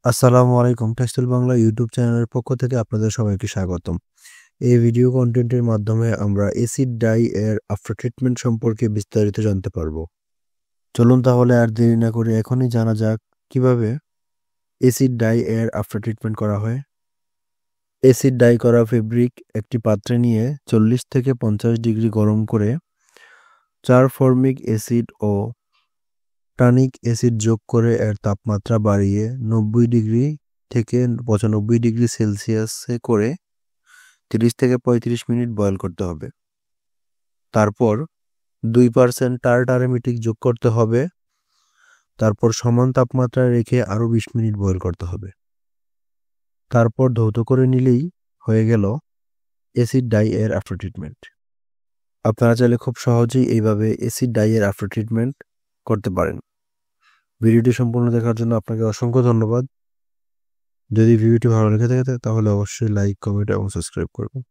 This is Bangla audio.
আসসালামু আলাইকুম। টেক্সটাইল বাংলা ইউটিউব চ্যানেলের পক্ষ থেকে আপনাদের সবাইকে স্বাগতম। এই ভিডিও কনটেন্টের মাধ্যমে আমরা এসিড ডাই এর আফটার ট্রিটমেন্ট সম্পর্কে বিস্তারিত জানতে পারবো। চলুন তাহলে আর দেরি না করে এখনই জানা যাক কিভাবে এসিড ডাই এর আফটার ট্রিটমেন্ট করা হয়। এসিড ডাই করা ফেব্রিক একটি পাত্রে নিয়ে 40 থেকে 50 ডিগ্রি গরম করে 4 ফর্মিক অ্যাসিড ও টানিক অ্যাসিড যোগ করে এর তাপমাত্রা বাড়িয়ে 90 ডিগ্রি থেকে 95 ডিগ্রি সেলসিয়াসে করে 30 থেকে 35 মিনিট বয়ল করতে হবে। তারপর 2% টার্ট অ্যারোমেটিক যোগ করতে হবে। তারপর সমান তাপমাত্রায় রেখে আরও 20 মিনিট বয়ল করতে হবে। তারপর ধৌত করে নিলেই হয়ে গেল অ্যাসিড ডাই এর আফটার ট্রিটমেন্ট। আপনারা চাইলে খুব সহজেই এইভাবে অ্যাসিড ডাই এর আফটার ট্রিটমেন্ট করতে পারেন। ভিডিওটি সম্পূর্ণ দেখার জন্য আপনাকে অসংখ্য ধন্যবাদ। যদি ভিডিওটি ভালো লেগে থাকে তাহলে অবশ্যই লাইক, কমেন্ট এবং সাবস্ক্রাইব করবেন।